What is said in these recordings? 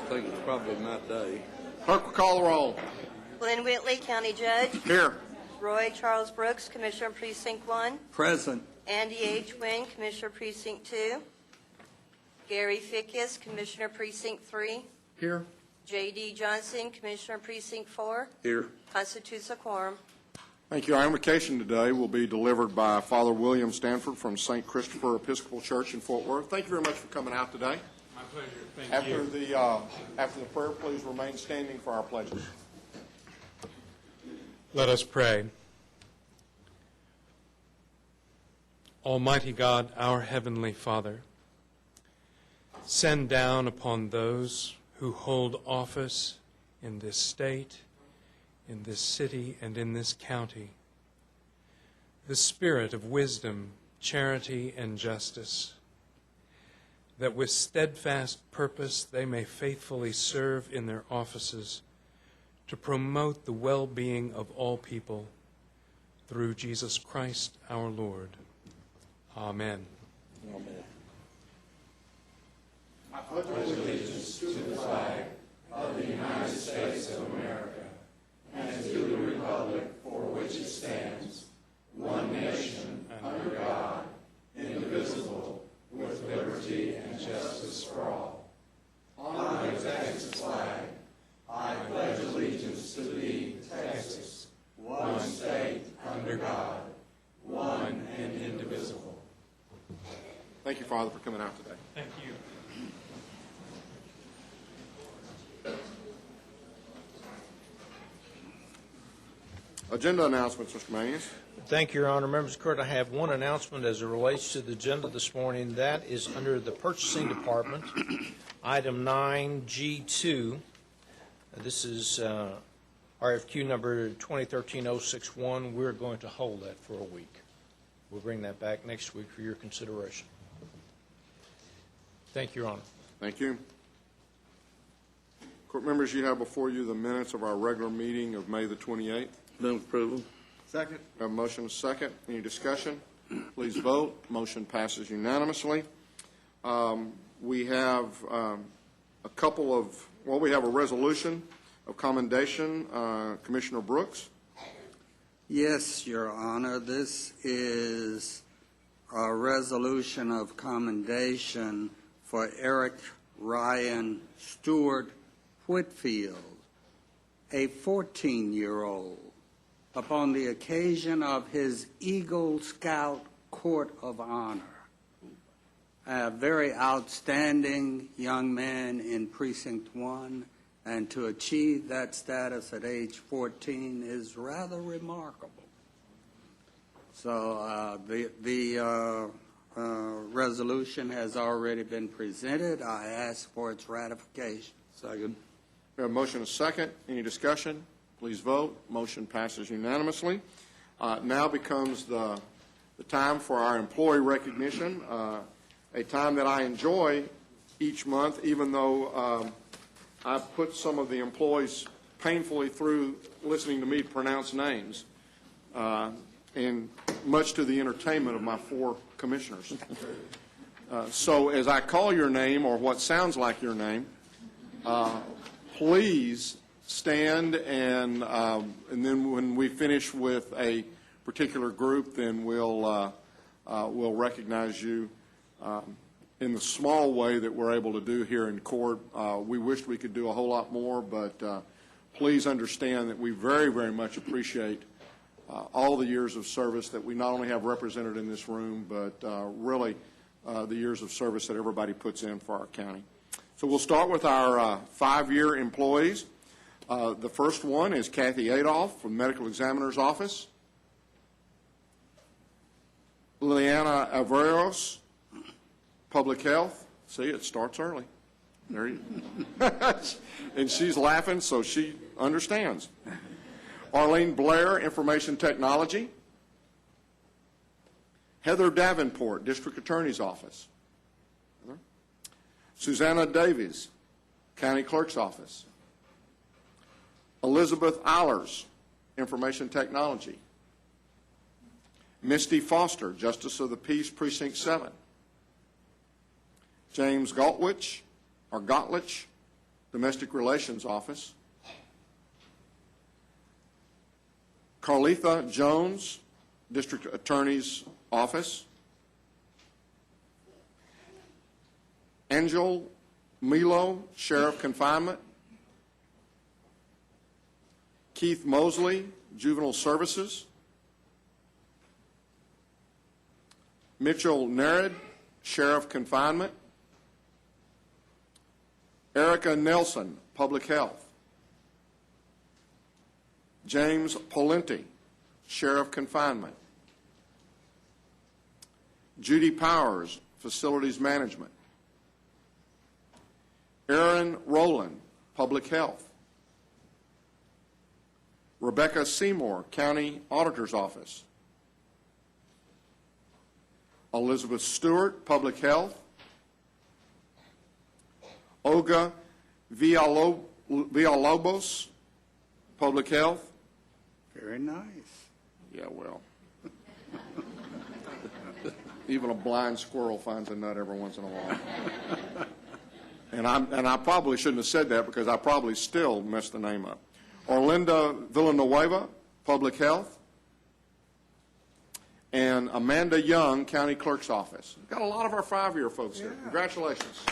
think it's probably my day. Clerk will call the roll. Glenn Whitley, County Judge. Here. Roy Charles Brooks, Commissioner Precinct 1. Present. Andy H. Wynn, Commissioner Precinct 2. Gary Fickus, Commissioner Precinct 3. Here. J.D. Johnson, Commissioner Precinct 4. Here. Constitutes a quorum. Thank you. Our invocation today will be delivered by Father William Stanford from St. Christopher Episcopal Church in Fort Worth. Thank you very much for coming out today. My pleasure. Thank you. After the prayer, please remain standing for our pledges. Let us pray. Almighty God, our Heavenly Father, send down upon those who hold office in this state, in this city, and in this county the spirit of wisdom, charity, and justice, that with steadfast purpose they may faithfully serve in their offices to promote the well-being of all people through Jesus Christ our Lord. Amen. Amen. I pledge allegiance to the flag of the United States of America and to the republic for which it stands, one nation, under God, indivisible, with liberty and justice for all. On the Texas flag, I pledge allegiance to thee, Texas, one state, under God, one and indivisible. Thank you, Father, for coming out today. Thank you. Agenda announcements, Mr. Manius. Thank you, Your Honor. Members of the Court, I have one announcement as it relates to the agenda this morning. That is under the Purchasing Department, item 9G2. This is RFQ number 2013-061. We're going to hold that for a week. We'll bring that back next week for your consideration. Thank you, Your Honor. Thank you. Court members, you have before you the minutes of our regular meeting of May the 28th. Move approval. Second. We have a motion and a second. Any discussion? Please vote. Motion passes unanimously. We have we have a resolution of commendation. Commissioner Brooks. Yes, Your Honor. This is a resolution of commendation for Eric Ryan Stewart Whitfield, a 14-year-old, upon the occasion of his Eagle Scout Court of Honor. A very outstanding young man in Precinct 1, and to achieve that status at age 14 is rather remarkable. So the resolution has already been presented. I ask for its ratification. Second. We have a motion and a second. Any discussion? Please vote. Motion passes unanimously. Now becomes the time for our employee recognition, a time that I enjoy each month, even though I've put some of the employees painfully through listening to me pronounce names, and much to the entertainment of my four commissioners. So as I call your name, or what sounds like your name, please stand, and then when we finish with a particular group, then we'll recognize you in the small way that we're able to do here in court. We wished we could do a whole lot more, but please understand that we very, very much appreciate all the years of service that we not only have represented in this room, but really the years of service that everybody puts in for our county. So we'll start with our 5-year employees. The first one is Kathy Adolph from the Medical Examiner's Office. Liliana Averos, Public Health. See, it starts early. There you and she's laughing, so she understands. Arlene Blair, Information Technology. Heather Davenport, District Attorney's Office. Heather. Susanna Davies, County Clerk's Office. Elizabeth Eilers, Information Technology. Misty Foster, Justice of the Peace, Precinct 7. James Gottlich, Domestic Relations Office. Carletha Jones, District Attorney's Office. Angel Milo, Sheriff Confinement. Keith Mosley, Juvenile Services. Mitchell Nerid, Sheriff Confinement. Erica Nelson, Public Health. James Polenti, Sheriff Confinement. Judy Powers, Facilities Management. Aaron Rowland, Public Health. Rebecca Seymour, County Auditor's Office. Elizabeth Stewart, Public Health. Olga Villalobos, Public Health. Very nice. Yeah, well. Even a blind squirrel finds a nut every once in a while. And I probably shouldn't have said that because I probably still messed the name up. Orlinda Villanueva, Public Health. And Amanda Young, County Clerk's Office. We've got a lot of our 5-year folks here. Congratulations.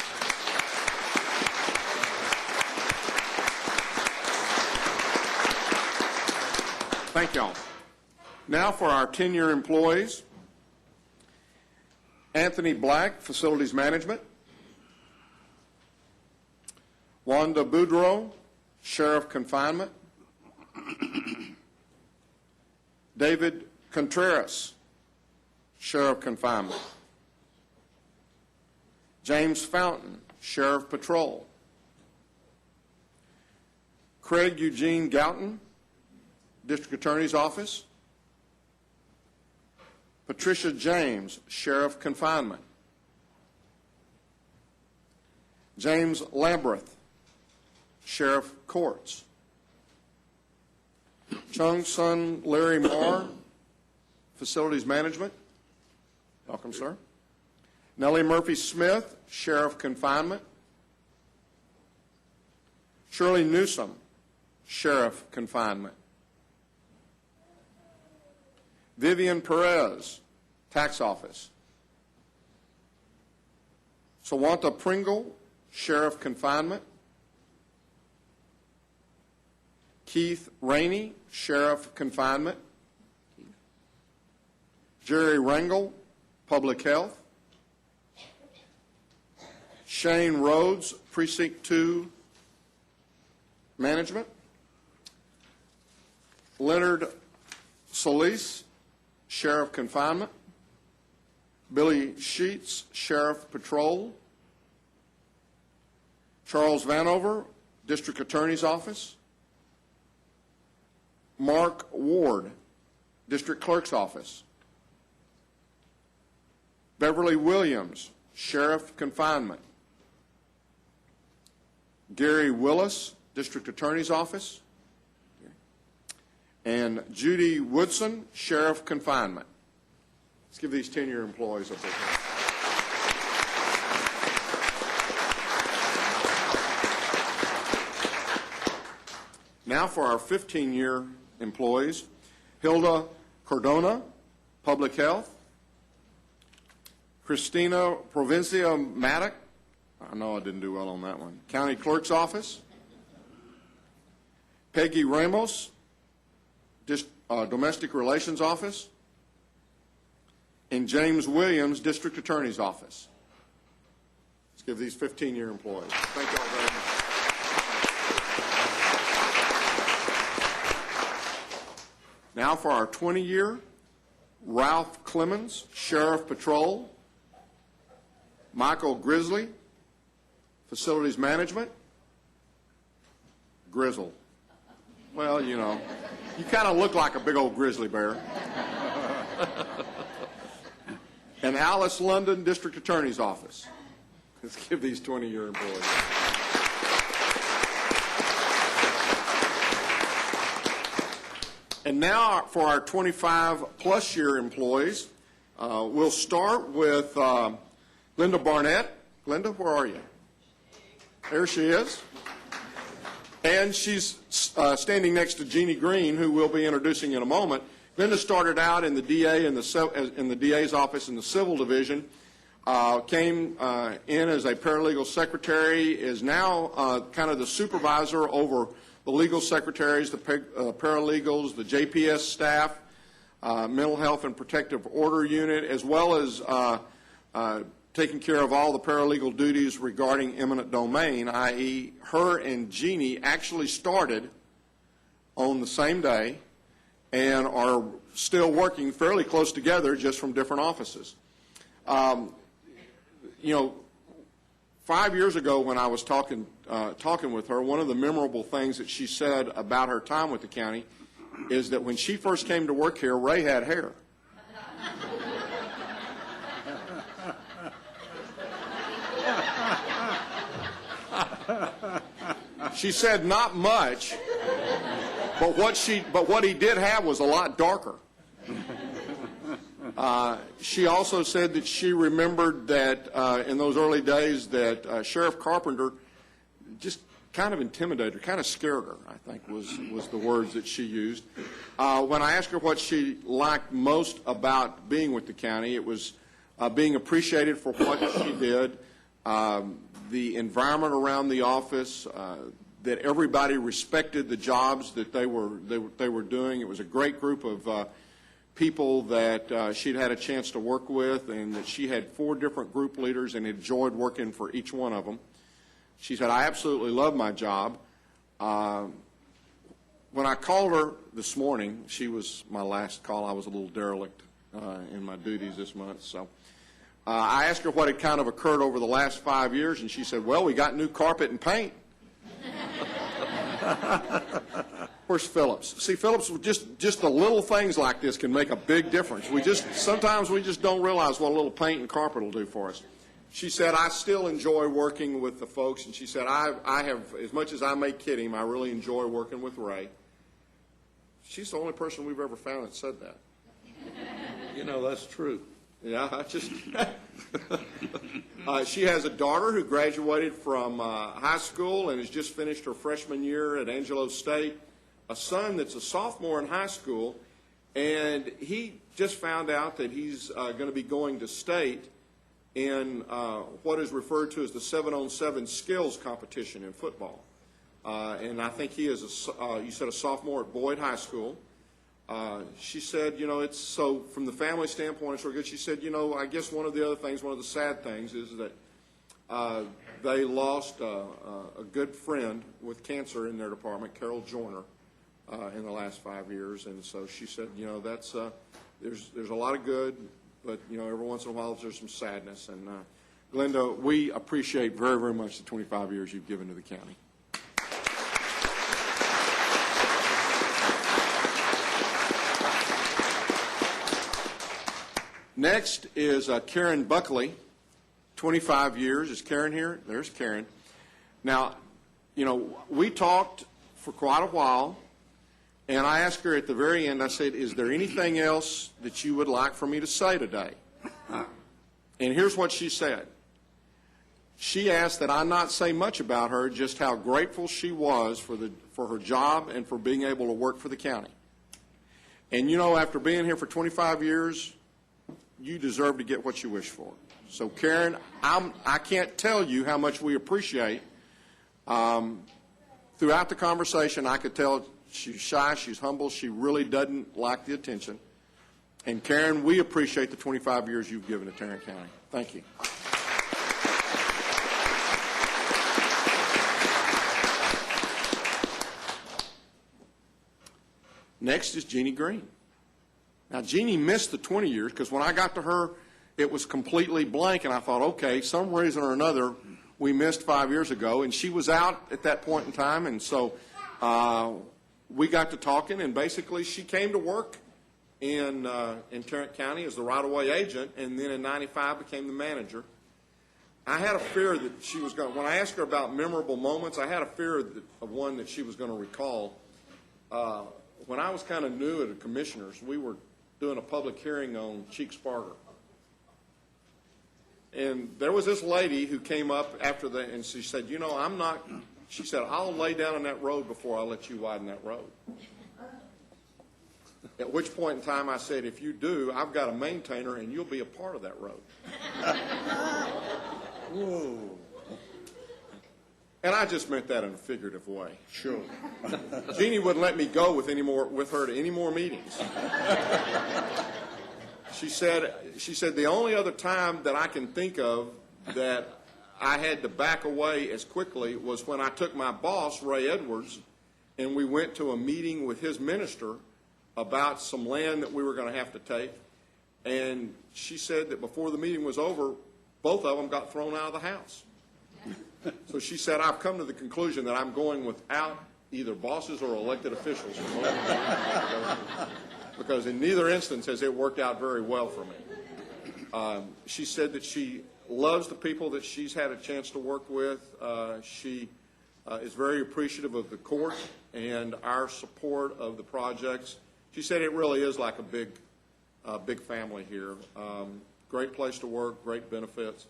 Thank y'all. Now for our 10-year employees. Anthony Black, Facilities Management. Wanda Boudreau, Sheriff Confinement. David Contreras, Sheriff Confinement. James Fountain, Sheriff Patrol. Craig Eugene Goughton, District Attorney's Office. Patricia James, Sheriff Confinement. James Labyrinth, Sheriff Courts. Chung Sun Larry Marr, Facilities Management. Welcome, sir. Nellie Murphy Smith, Sheriff Confinement. Shirley Newsom, Sheriff Confinement. Vivian Perez, Tax Office. Sawanta Pringle, Sheriff Confinement. Keith Rainey, Sheriff Confinement. Jerry Rangel, Public Health. Shane Rhodes, Precinct 2 Management. Leonard Solis, Sheriff Confinement. Billy Sheets, Sheriff Patrol. Charles Vanover, District Attorney's Office. Mark Ward, District Clerk's Office. Beverly Williams, Sheriff Confinement. Gary Willis, District Attorney's Office. And Judy Woodson, Sheriff Confinement. Let's give these 10-year employees a big hand. Now for our 15-year employees. Hilda Cordona, Public Health. Christina Provincia Maddock, I know I didn't do well on that one, County Clerk's Office. Peggy Ramos, Domestic Relations Office. And James Williams, District Attorney's Office. Let's give these 15-year employees. Thank you all very much. Now for our 20-year, Ralph Clemens, Sheriff Patrol. Michael Grizzly, Facilities Management. Grizzle. Well, you know, you kind of look like a big old grizzly bear. And Alice London, District Attorney's Office. Let's give these 20-year employees. And now for our 25-plus year employees, we'll start with Linda Barnett. Linda, where are you? There she is. And she's standing next to Jeannie Green, who we'll be introducing in a moment. Glenda started out in the DA in the DA's office in the civil division, came in as a paralegal secretary, is now kind of the supervisor over the legal secretaries, the paralegals, the JPS staff, mental health and protective order unit, as well as taking care of all the paralegal duties regarding eminent domain, i.e. her and Jeannie actually started on the same day and are still working fairly close together, just from different offices. 5 years ago when I was talking with her, one of the memorable things that she said about her time with the county is that when she first came to work here, Ray had hair. She said not much, but what he did have was a lot darker. She also said that she remembered that in those early days that Sheriff Carpenter just kind of intimidated her, kind of scared her, I think was the words that she used. When I asked her what she liked most about being with the county, it was being appreciated for what she did, the environment around the office, that everybody respected the jobs that they were doing. It was a great group of people that she'd had a chance to work with, and that she had 4 different group leaders and enjoyed working for each one of them. She said, I absolutely love my job. When I called her this morning, she was my last call. I was a little derelict in my duties this month. So I asked her what had kind of occurred over the last 5 years, and she said, well, we got new carpet and paint. Where's Phillips? See, Phillips, just the little things like this can make a big difference. Sometimes we just don't realize what a little paint and carpet will do for us. She said, I still enjoy working with the folks, and she said, I have, as much as I may kid him, I really enjoy working with Ray. She's the only person we've ever found that said that. That's true. Yeah, she has a daughter who graduated from high school and has just finished her freshman year at Angelo State, a son that's a sophomore in high school, and he just found out that he's going to be going to state in what is referred to as the 7-on-7 skills competition in football. And I think he is, you said, a sophomore at Boyd High School. She said, it's so from the family standpoint, it's real good. She said, I guess one of the sad things is that they lost a good friend with cancer in their department, Carol Joyner, in the last 5 years. And so she said, that's there's a lot of good, but every once in a while there's some sadness. And Glenda, we appreciate very, very much the 25 years you've given to the county. Next is Karen Buckley, 25 years. Is Karen here? There's Karen. Now, we talked for quite a while, and I asked her at the very end, I said, is there anything else that you would like for me to say today? And here's what she said. She asked that I not say much about her, just how grateful she was for her job and for being able to work for the county. And after being here for 25 years, you deserve to get what you wish for. So, Karen, I can't tell you how much we appreciate. Throughout the conversation, I could tell she's shy, she's humble, she really doesn't like the attention. And, Karen, we appreciate the 25 years you've given to Tarrant County. Thank you. Next is Jeannie Green. Now, Jeannie missed the 20 years because when I got to her, it was completely blank, and I thought, okay, some reason or another, we missed 5 years ago, and she was out at that point in time, and so we got to talking, and basically she came to work in Tarrant County as the right-of-way agent, and then in '95 became the manager. I had a fear that she was going to, when I asked her about memorable moments, I had a fear of one that she was going to recall. When I was kind of new at the commissioners, we were doing a public hearing on Cheeks-Barger. And there was this lady who came up after and she said, I'm not She said, I'll lay down in that road before I let you widen that road. At which point in time I said, if you do, I've got a maintainer and you'll be a part of that road. Whoa. And I just meant that in a figurative way. Sure. Jeannie wouldn't let me go with her to any more meetings. She said the only other time that I can think of that I had to back away as quickly was when I took my boss, Ray Edwards, and we went to a meeting with his minister about some land that we were going to have to take. And she said that before the meeting was over, both of them got thrown out of the house. So she said, I've come to the conclusion that I'm going without either bosses or elected officials. Because in neither instance has it worked out very well for me. She said that she loves the people that she's had a chance to work with. She is very appreciative of the court and our support of the projects. She said it really is like a big family here. Great place to work, great benefits.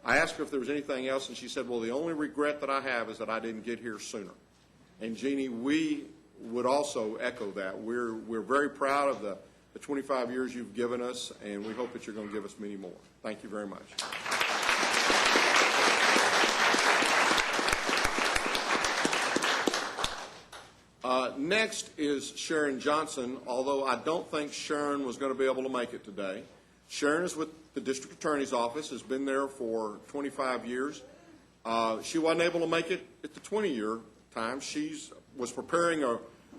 I asked her if there was anything else, and she said, well, the only regret that I have is that I didn't get here sooner. And, Jeannie, we would also echo that. We're very proud of the 25 years you've given us, and we hope that you're going to give us many more. Thank you very much. Next is Sharon Johnson, although I don't think Sharon was going to be able to make it today. Sharon is with the District Attorney's Office, has been there for 25 years. She wasn't able to make it at the 20-year time. She was preparing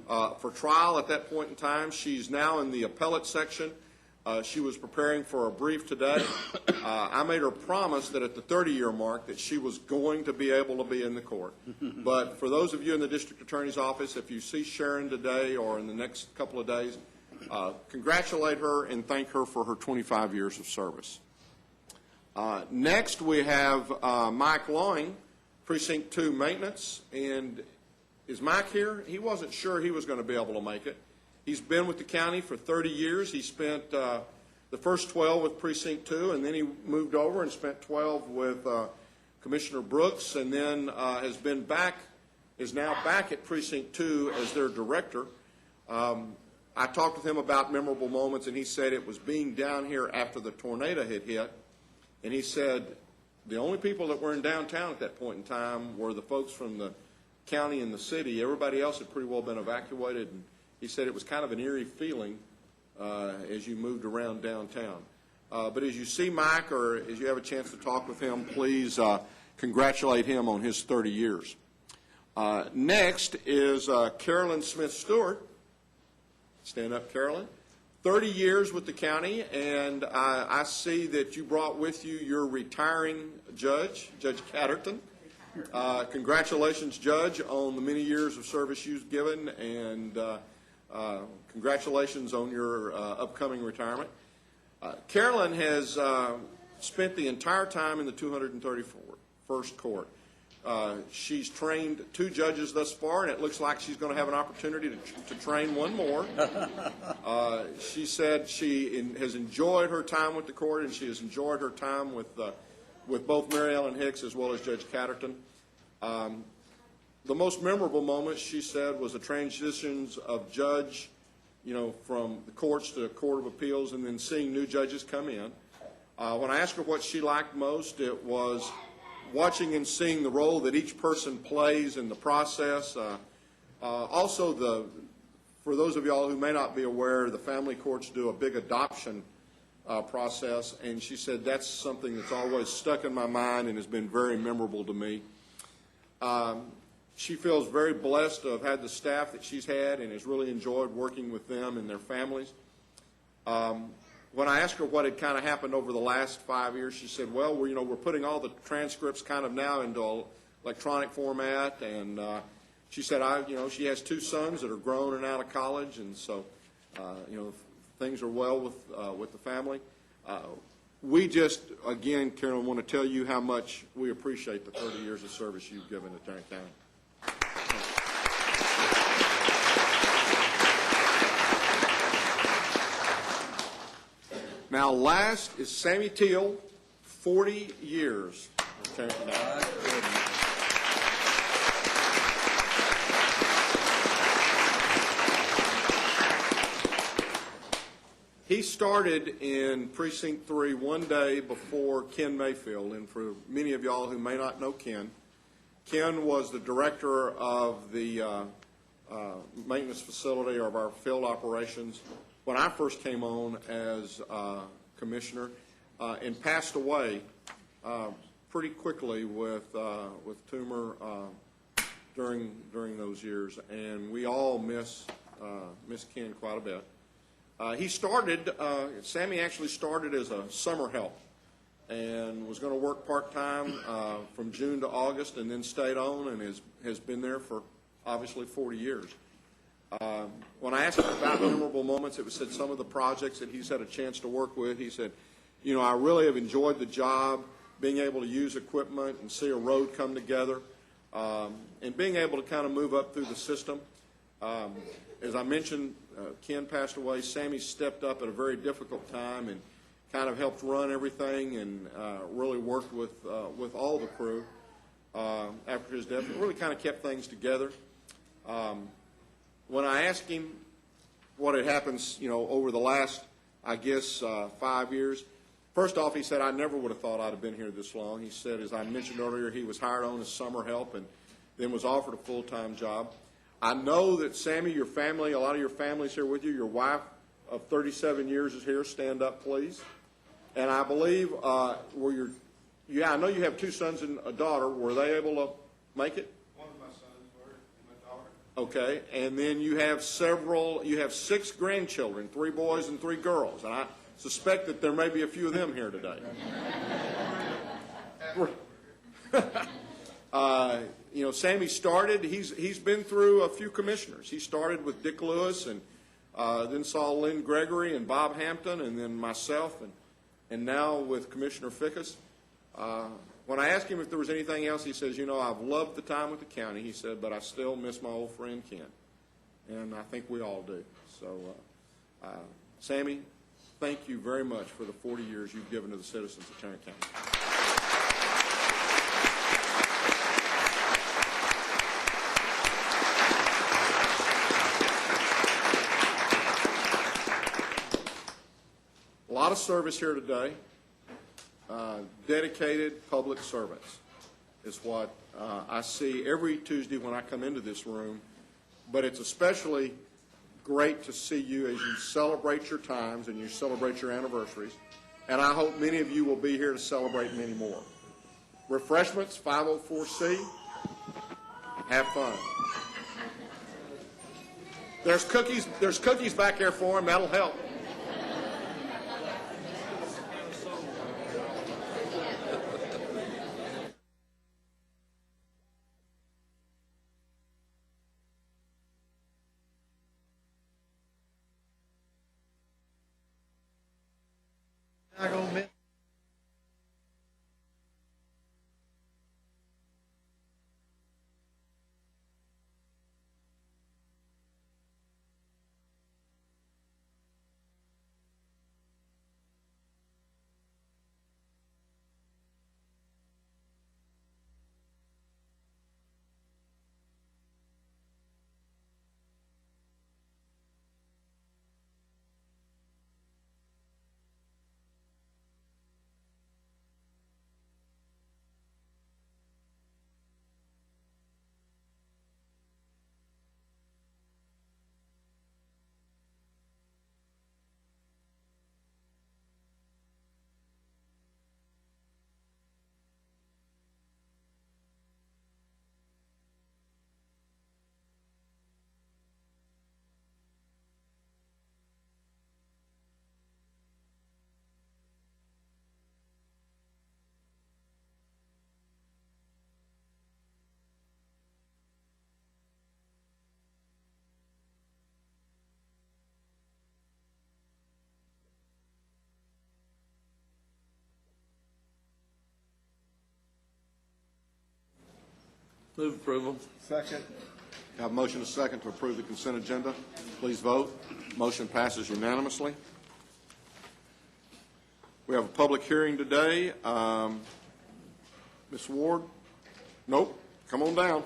for trial at that point in time. She's now in the appellate section. She was preparing for a brief today. I made her promise that at the 30-year mark that she was going to be able to be in the court. But for those of you in the District Attorney's Office, if you see Sharon today or in the next couple of days, congratulate her and thank her for her 25 years of service. Next, we have Mike Loing, Precinct 2 Maintenance. And is Mike here? He wasn't sure he was going to be able to make it. He's been with the county for 30 years. He spent the first 12 with Precinct 2, and then he moved over and spent 12 with Commissioner Brooks, and then is now back at Precinct 2 as their director. I talked with him about memorable moments, and he said it was being down here after the tornado had hit, and he said the only people that were in downtown at that point in time were the folks from the county and the city. Everybody else had pretty well been evacuated, and he said it was kind of an eerie feeling as you moved around downtown. But as you see Mike, or as you have a chance to talk with him, please congratulate him on his 30 years. Next is Carolyn Smith-Stewart. Stand up, Carolyn. 30 years with the county, and I see that you brought with you your retiring judge, Judge Catterton. Congratulations, Judge, on the many years of service you've given, and congratulations on your upcoming retirement. Carolyn has spent the entire time in the 231st Court. She's trained 2 judges thus far, and it looks like she's going to have an opportunity to train one more. She said she has enjoyed her time with the court, and she has enjoyed her time with both Mary Ellen Hicks as well as Judge Catterton. The most memorable moment, she said, was the transitions of judge, from the courts to the Court of Appeals, and then seeing new judges come in. When I asked her what she liked most, it was watching and seeing the role that each person plays in the process. Also, for those of y'all who may not be aware, the family courts do a big adoption process, and she said that's something that's always stuck in my mind and has been very memorable to me. She feels very blessed to have had the staff that she's had and has really enjoyed working with them and their families. When I asked her what had kind of happened over the last 5 years, she said, well, we're putting all the transcripts kind of now into electronic format, and she said, she has 2 sons that are grown and out of college, and so, things are well with the family. We just, again, Carolyn, want to tell you how much we appreciate the 30 years of service you've given to Tarrant County. Now, last is Sammy Teal, 40 years. He started in Precinct 3 one day before Ken Mayfield, and for many of y'all who may not know Ken, Ken was the director of the maintenance facility of our field operations when I first came on as commissioner, and passed away pretty quickly with tumor during those years, and we all miss Ken quite a bit. Sammy actually started as a summer help and was going to work part-time from June to August, and then stayed on and has been there for obviously 40 years. When I asked him about memorable moments, it was said some of the projects that he's had a chance to work with. He said, I really have enjoyed the job, being able to use equipment and see a road come together, and being able to kind of move up through the system. As I mentioned, Ken passed away. Sammy stepped up at a very difficult time and kind of helped run everything, and really worked with all the crew after his death. It really kind of kept things together. When I asked him what had happened, over the last, 5 years, first off, he said, I never would have thought I'd have been here this long. He said, as I mentioned earlier, he was hired on as summer help and then was offered a full-time job. I know that, Sammy, your family, a lot of your family's here with you. Your wife of 37 years is here. Stand up, please. And I believe, I know you have 2 sons and a daughter. Were they able to make it? One of my sons were, and my daughter. Okay, and then you have 6 grandchildren, 3 boys and 3 girls, and I suspect that there may be a few of them here today. Sammy started, he's been through a few commissioners. He started with Dick Lewis, and then saw Lynn Gregory and Bob Hampton, and then myself, and now with Commissioner Fickus. When I asked him if there was anything else, he says, I've loved the time with the county, he said, but I still miss my old friend Ken. And I think we all do. So, Sammy, thank you very much for the 40 years you've given to the citizens of Tarrant County. A lot of service here today. Dedicated public servants is what I see every Tuesday when I come into this room, but it's especially great to see you as you celebrate your times and you celebrate your anniversaries, and I hope many of you will be here to celebrate many more. Refreshments, 504C, have fun. There's cookies back there for them, that'll help. Move approval. Second. I have a motion and a second to approve the consent agenda. Please vote. Motion passes unanimously. We have a public hearing today. Ms. Ward? Nope. Come on down.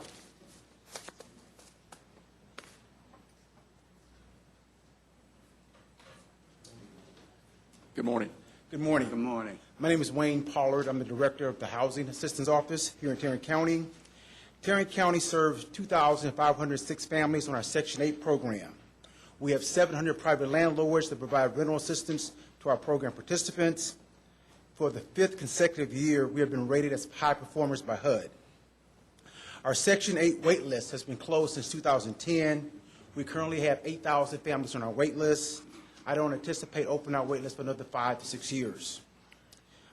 Good morning. Good morning. Good morning. My name is Wayne Pollard. I'm the Director of the Housing Assistance Office here in Tarrant County. Tarrant County serves 2,506 families on our Section 8 program. We have 700 private landlords that provide rental assistance to our program participants. For the 5th consecutive year, we have been rated as high performers by HUD. Our Section 8 wait list has been closed since 2010. We currently have 8,000 families on our wait list. I don't anticipate opening our wait list for another 5 to 6 years.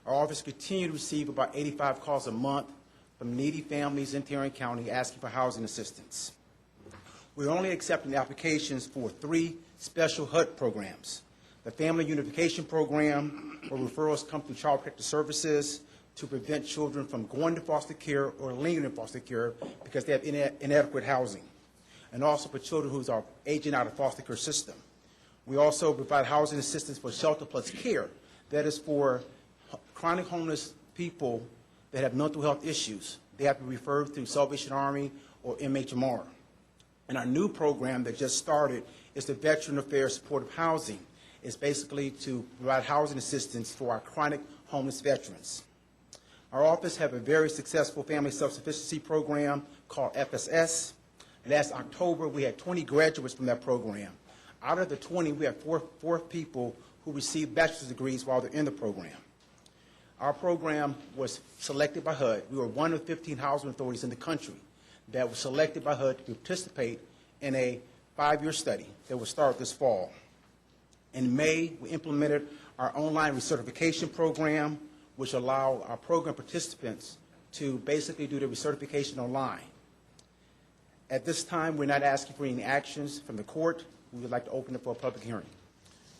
Our office continues to receive about 85 calls a month from needy families in Tarrant County asking for housing assistance. We're only accepting applications for 3 special HUD programs: the Family Unification Program, where referrals come through Child Protective Services to prevent children from going to foster care or lingering in foster care because they have inadequate housing, and also for children who are aging out of foster care system. We also provide housing assistance for shelter plus care. That is for chronic homeless people that have mental health issues. They have to be referred through Salvation Army or MHMR. And our new program that just started is the Veteran Affairs Supportive Housing. It's basically to provide housing assistance for our chronic homeless veterans. Our office have a very successful family self-sufficiency program called FSS. Last October, we had 20 graduates from that program. Out of the 20, we have four people who received bachelor's degrees while they're in the program. Our program was selected by HUD. We were one of 15 housing authorities in the country that was selected by HUD to participate in a 5-year study that will start this fall. In May, we implemented our online recertification program, which allowed our program participants to basically do the recertification online. At this time, we're not asking for any actions from the court. We would like to open it for a public hearing.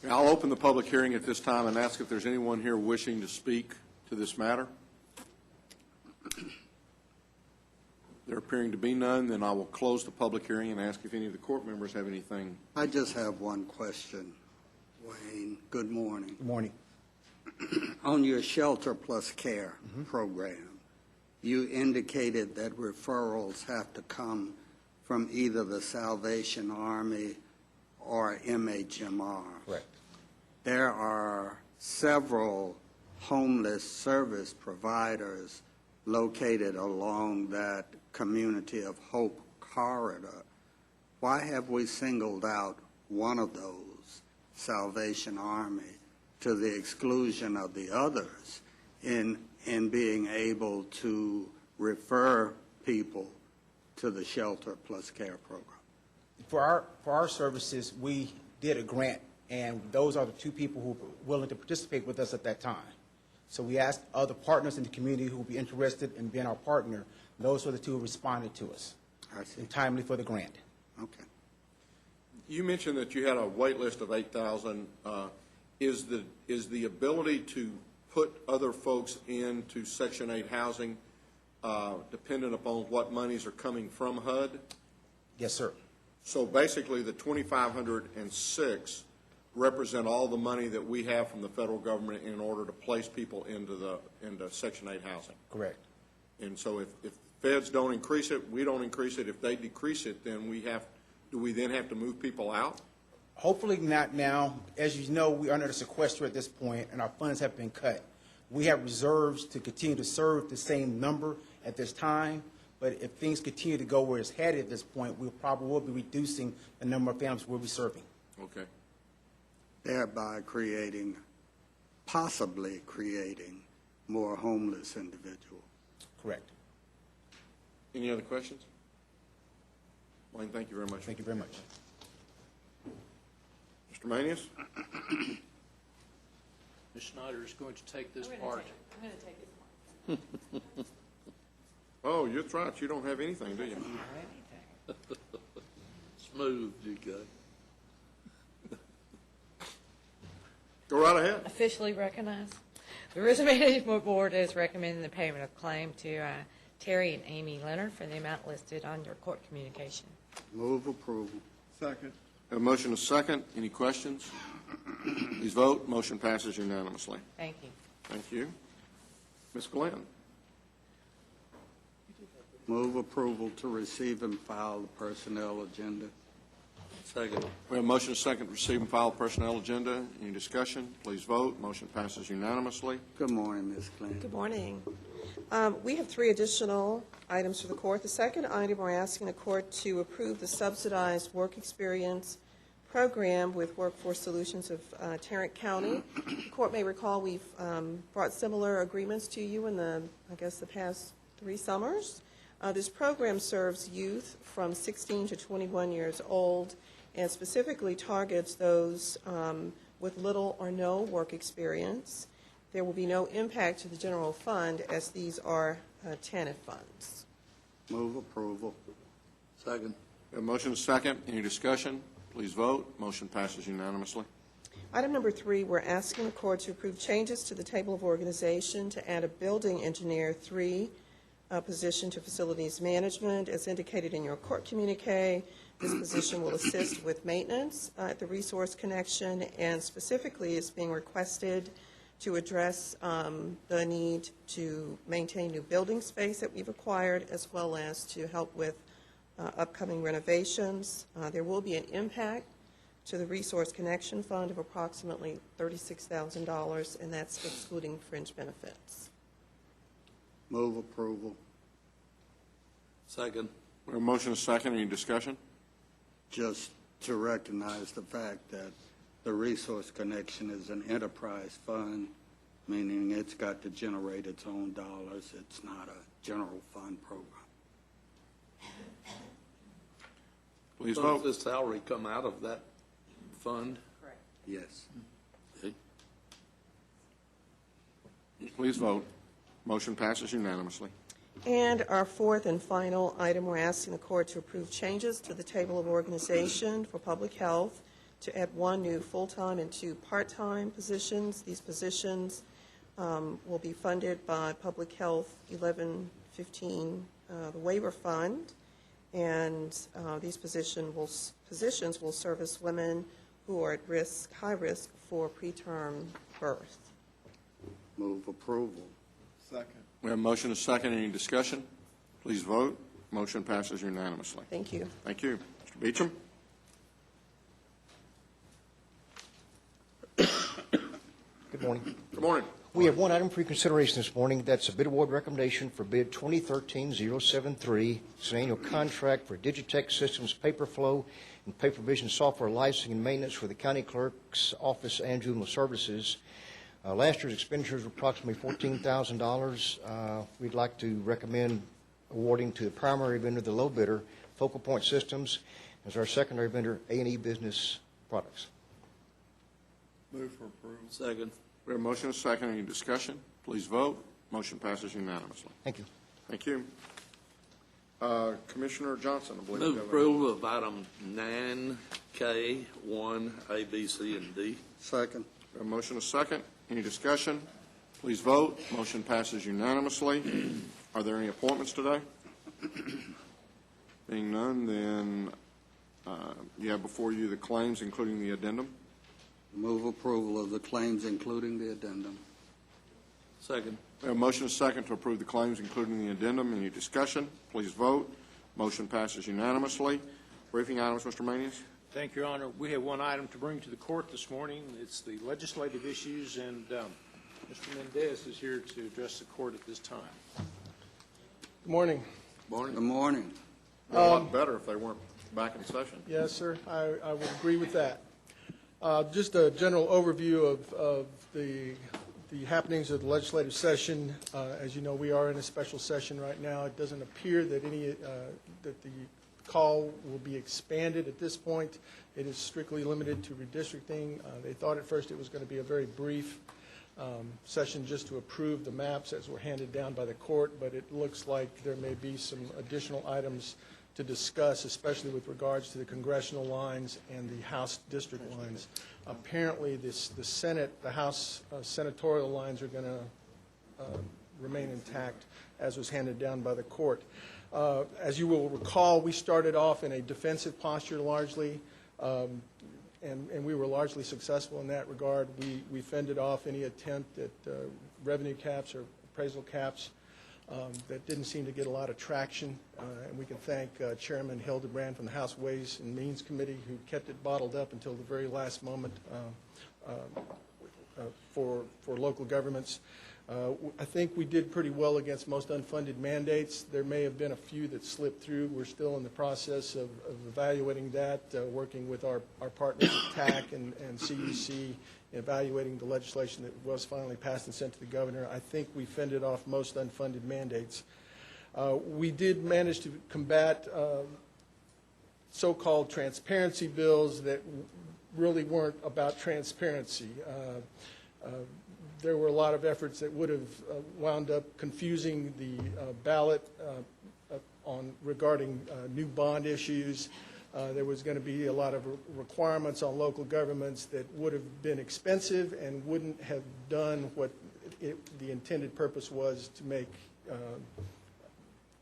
I'll open the public hearing at this time and ask if there's anyone here wishing to speak to this matter. There appearing to be none, then I will close the public hearing and ask if any of the court members have anything. I just have one question, Wayne. Good morning. Good morning. On your Shelter Plus Care program, you indicated that referrals have to come from either the Salvation Army or MHMR. Correct. There are several homeless service providers located along that Community of Hope corridor. Why have we singled out one of those, Salvation Army, to the exclusion of the others in being able to refer people to the Shelter Plus Care program? For our services, we did a grant, and those are the 2 people who were willing to participate with us at that time. So we asked other partners in the community who would be interested in being our partner. Those were the 2 who responded to us. I see. And timely for the grant. Okay. You mentioned that you had a wait list of 8,000. Is the ability to put other folks into Section 8 housing dependent upon what monies are coming from HUD? Yes, sir. So basically, the 2,506 represent all the money that we have from the federal government in order to place people into Section 8 housing. Correct. And so if feds don't increase it, we don't increase it. If they decrease it, then do we then have to move people out? Hopefully not now. As you know, we are under the sequester at this point, and our funds have been cut. We have reserves to continue to serve the same number at this time, but if things continue to go where it's headed at this point, we probably will be reducing the number of families we'll be serving. Okay. Thereby possibly creating more homeless individuals. Correct. Any other questions? Wayne, thank you very much. Thank you very much. Mr. Manius? Ms. Snyder is going to take this part. I'm going to take this part. Oh, that's right. You don't have anything, do you? Smooth, you got. Go right ahead. Officially recognized. The Risk Management Board is recommending the payment of claim to Terry and Amy Leonard for the amount listed on your court communication. Move approval. Second. A motion is second. Any questions? Please vote. Motion passes unanimously. Thank you. Thank you. Ms. Glenn? Move approval to receive and file the personnel agenda. Second. We have a motion and a second to receive and file personnel agenda. Any discussion? Please vote. Motion passes unanimously. Good morning, Ms. Clinton. Good morning. We have 3 additional items for the court. The second item, we're asking the court to approve the subsidized work experience program with Workforce Solutions of Tarrant County. The court may recall we've brought similar agreements to you in the past 3 summers. This program serves youth from 16 to 21 years old and specifically targets those with little or no work experience. There will be no impact to the general fund as these are TANF funds. Move approval. Second. We have a motion and a second. Any discussion? Please vote. Motion passes unanimously. Item number 3, we're asking the court to approve changes to the table of organization to add a building engineer 3 position to facilities management. As indicated in your court communique, this position will assist with maintenance at the resource connection, and specifically is being requested to address the need to maintain new building space that we've acquired, as well as to help with upcoming renovations. There will be an impact to the resource connection fund of approximately $36,000, and that's excluding fringe benefits. Move approval. Second. We have a motion and a second. Any discussion? Just to recognize the fact that the resource connection is an enterprise fund, meaning it's got to generate its own dollars. It's not a general fund program. Please So vote. does this salary come out of that fund? Yes. Okay. Please vote. Motion passes unanimously. And our 4th and final item, we're asking the court to approve changes to the table of organization for public health to add 1 new full-time and 2 part-time positions. These positions will be funded by Public Health 1115, the waiver fund, and these positions will service women who are at risk, high risk for preterm birth. Move approval. Second. We have a motion and a second. Any discussion? Please vote. Motion passes unanimously. Thank you. Thank you. Mr. Beecham? Good morning. Good morning. We have 1 item for your consideration this morning. That's a bid award recommendation for bid 2013-073. It's an annual contract for Digitech Systems paper flow and paper vision software licensing and maintenance for the county clerk's office and juvenile services. Last year's expenditures were approximately $14,000. We'd like to recommend awarding to the primary vendor, the low bidder, Focal Point Systems, as our secondary vendor, A&E Business Products. Move for approval. Second. We have a motion and a second. Any discussion? Please vote. Motion passes unanimously. Thank you. Thank you. Commissioner Johnson, I believe. Move you have a- approval of item 9K, 1, A, B, C, and D. Second. We have a motion and a second. Any discussion? Please vote. Motion passes unanimously. Are there any appointments today? Being none, then you have before you the claims, including the addendum. Move approval of the claims, including the addendum. Second. We have a motion and a second to approve the claims, including the addendum. Any discussion? Please vote. Motion passes unanimously. Briefing items, Mr. Manius. Thank you, Your Honor. We have 1 item to bring to the court this morning. It's the legislative issues, and Mr. Mendez is here to address the court at this time. Good morning. Morning. Good morning. A lot better if they weren't back in session. Yes, sir, I would agree with that. Just a general overview of the happenings of the legislative session. As you know, we are in a special session right now. It doesn't appear that that the call will be expanded at this point. It is strictly limited to redistricting. They thought at first it was going to be a very brief session just to approve the maps as were handed down by the court, but it looks like there may be some additional items to discuss, especially with regards to the congressional lines and the House district lines. Apparently, the Senate, the House senatorial lines are going to remain intact as was handed down by the court. As you will recall, we started off in a defensive posture largely, and we were largely successful in that regard. We fended off any attempt at revenue caps or appraisal caps. that didn't seem to get a lot of traction. And we can thank Chairman Hildebrand from the House Ways and Means Committee, who kept it bottled up until the very last moment for local governments. I think we did pretty well against most unfunded mandates. There may have been a few that slipped through. We're still in the process of evaluating that, working with our partners at TAC and CUC, evaluating the legislation that was finally passed and sent to the governor. I think we fended off most unfunded mandates. We did manage to combat so-called transparency bills that really weren't about transparency. There were a lot of efforts that would have wound up confusing the ballot regarding new bond issues. There was going to be a lot of requirements on local governments that would have been expensive and wouldn't have done what the intended purpose was, to make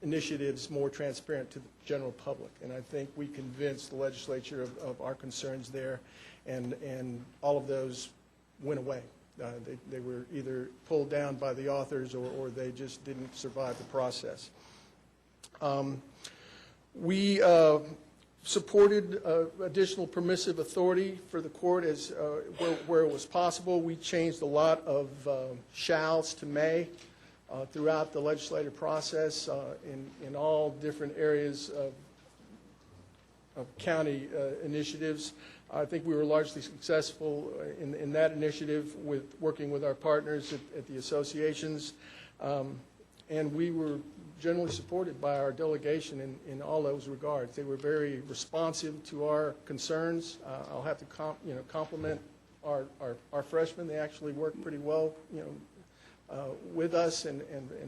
initiatives more transparent to the general public. And I think we convinced the legislature of our concerns there, and all of those went away. They were either pulled down by the authors, or they just didn't survive the process. We supported additional permissive authority for the court as where it was possible. We changed a lot of shalls to may throughout the legislative process in all different areas of county initiatives. I think we were largely successful in that initiative, with working with our partners at the associations, and we were generally supported by our delegation in all those regards. They were very responsive to our concerns. I'll have to compliment our freshmen. They actually worked pretty well, with us and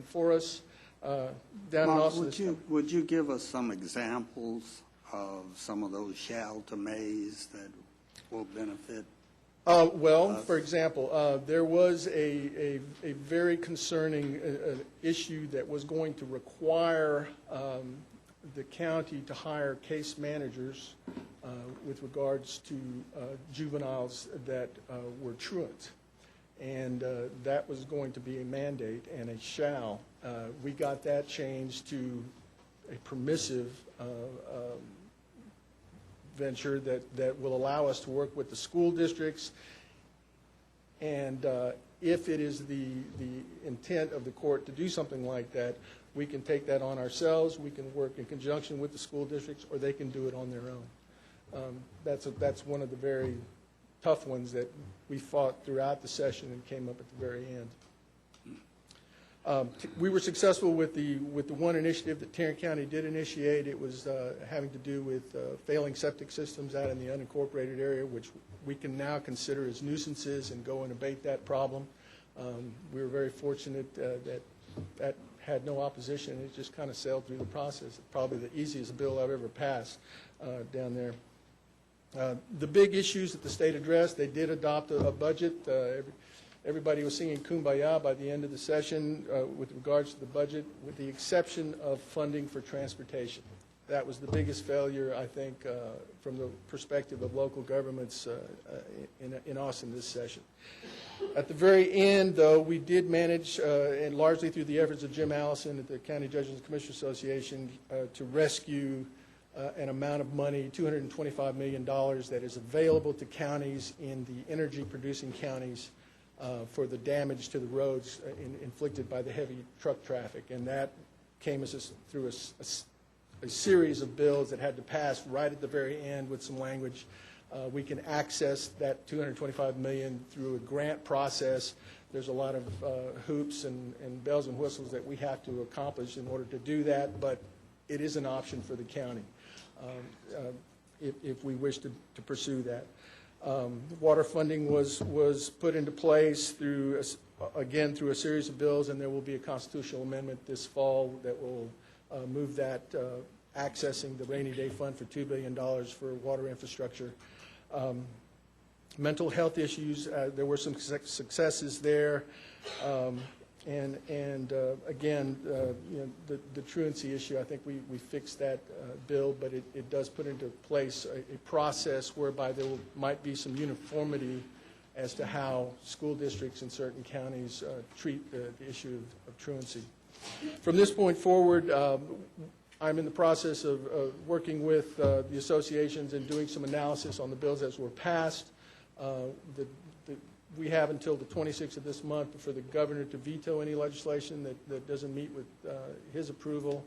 for us. Down in Mark, Austin, would you give us some examples of some of those shall to mays that will benefit? Well, for example, there was a very concerning issue that was going to require the county to hire case managers with regards to juveniles that were truant. And that was going to be a mandate and a shall. We got that changed to a permissive venture that will allow us to work with the school districts. And if it is the intent of the court to do something like that, we can take that on ourselves. We can work in conjunction with the school districts, or they can do it on their own. That's one of the very tough ones that we fought throughout the session and came up at the very end. We were successful with the one initiative that Tarrant County did initiate. It was having to do with failing septic systems out in the unincorporated area, which we can now consider as nuisances and go and abate that problem. We were very fortunate that had no opposition. It just kind of sailed through the process. Probably the easiest bill I've ever passed down there. The big issues that the state addressed, they did adopt a budget. Everybody was singing Kumbaya by the end of the session with regards to the budget, with the exception of funding for transportation. That was the biggest failure, I think, from the perspective of local governments in Austin this session. At the very end, though, we did manage, and largely through the efforts of Jim Allison at the County Judges and Commissioners Association, to rescue an amount of money, $225 million, that is available to counties in the energy-producing counties for the damage to the roads inflicted by the heavy truck traffic. And that came through a series of bills that had to pass right at the very end with some language. We can access that $225 million through a grant process. There's a lot of hoops and bells and whistles that we have to accomplish in order to do that, but it is an option for the county if we wish to pursue that. Water funding was put into place through a series of bills, and there will be a constitutional amendment this fall that will move that, accessing the rainy day fund for $2 billion for water infrastructure. Mental health issues, there were some successes there. And again, the truancy issue, I think we fixed that bill, but it does put into place a process whereby there might be some uniformity as to how school districts in certain counties treat the issue of truancy. From this point forward, I'm in the process of working with the associations and doing some analysis on the bills as were passed. We have until the 26th of this month for the governor to veto any legislation that doesn't meet with his approval.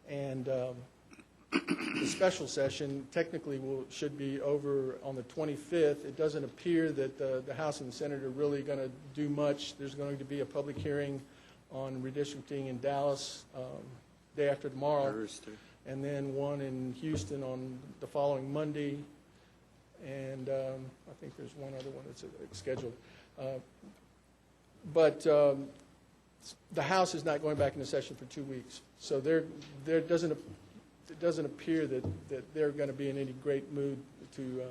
And the special session technically should be over on the 25th. It doesn't appear that the House and the Senate are really going to do much. There's going to be a public hearing on redistricting in Dallas day after tomorrow. Thursday. And then one in Houston on the following Monday. And I think there's one other one that's scheduled. But the House is not going back into session for 2 weeks. So it doesn't appear that they're going to be in any great mood to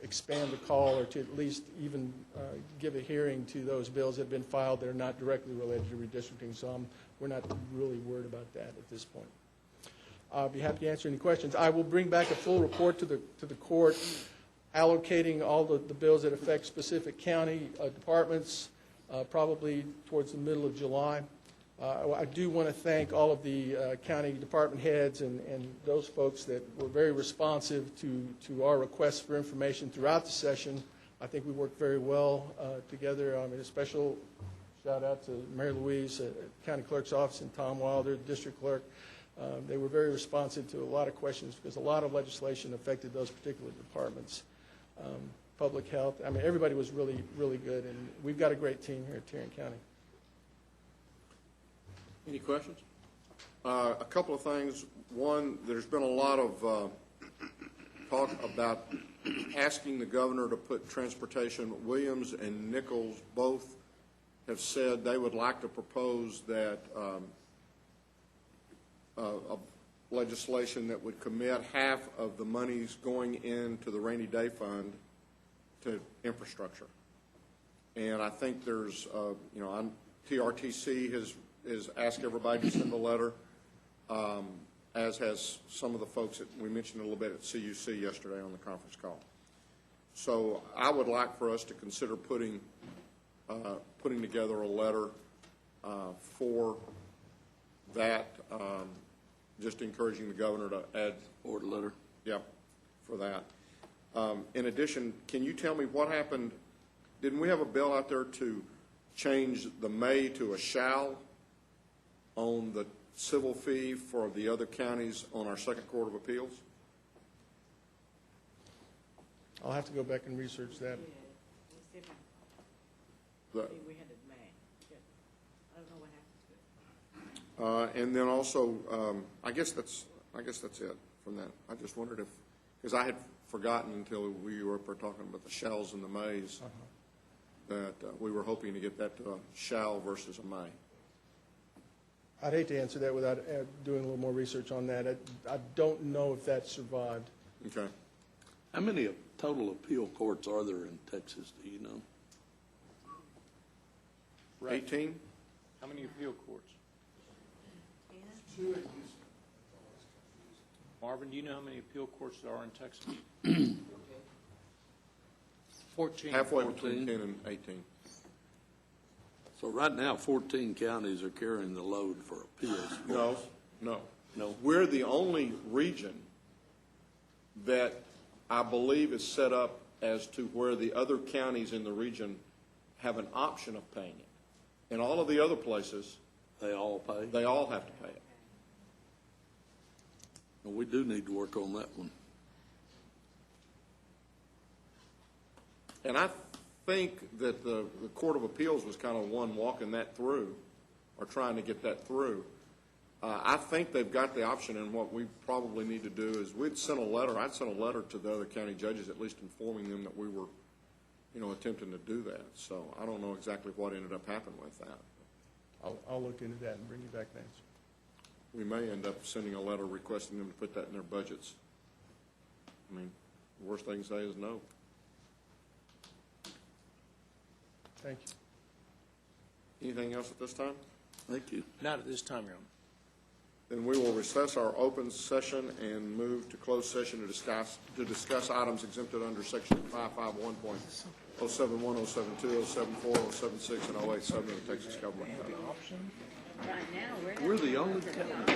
expand the call or to at least even give a hearing to those bills that have been filed that are not directly related to redistricting. So we're not really worried about that at this point. I'll be happy to answer any questions. I will bring back a full report to the court allocating all the bills that affect specific county departments probably towards the middle of July. I do want to thank all of the county department heads and those folks that were very responsive to our requests for information throughout the session. I think we worked very well together. I mean, a special shout out to Mary Louise, County Clerk's Office, and Tom Wilder, District Clerk. They were very responsive to a lot of questions because a lot of legislation affected those particular departments. Public health, I mean, everybody was really, really good, and we've got a great team here at Tarrant County. Any questions? A couple of things. One, there's been a lot of talk about asking the governor to put transportation. Williams and Nichols both have said they would like to propose that legislation that would commit half of the monies going into the rainy day fund to infrastructure. And I think there's, TRTC has asked everybody to send a letter, as has some of the folks that we mentioned a little bit at CUC yesterday on the conference call. So I would like for us to consider putting together a letter for that, just encouraging the governor to add. Order letter. Yeah, for that. In addition, can you tell me what happened? Didn't we have a bill out there to change the may to a shall on the civil fee for the other counties on our Second Court of Appeals? I'll have to go back and research that. We had it May. I don't know what happened to it. And then also, I guess that's it from that. I just wondered if, because I had forgotten until we were up there talking about the shalls and the mays, that we were hoping to get that to a shall versus a may. I'd hate to answer that without doing a little more research on that. I don't know if that survived. Okay. How many total appeal courts are there in Texas, do you know? 18? How many appeal courts? Marvin, do you know how many appeal courts there are in Texas? 14. Halfway between 10 and 18. So right now, 14 counties are carrying the load for appeals. No. We're the only region that I believe is set up as to where the other counties in the region have an option of paying it. In all of the other places, They all pay? they all have to pay it. Well, we do need to work on that one. And I think that the Court of Appeals was kind of one walking that through, or trying to get that through. I think they've got the option, and what we probably need to do is I'd sent a letter to the other county judges, at least informing them that we were, attempting to do that. So I don't know exactly what ended up happening with that. I'll look into that and bring you back an answer. We may end up sending a letter requesting them to put that in their budgets. I mean, the worst they can say is no. Thank you. Anything else at this time? Thank you. Not at this time, Your Honor. Then we will recess our open session and move to closed session to discuss items exempted under Section 551.071, 072, 074, 076, and 087 of the Texas Government Code. Right now, We're the only town.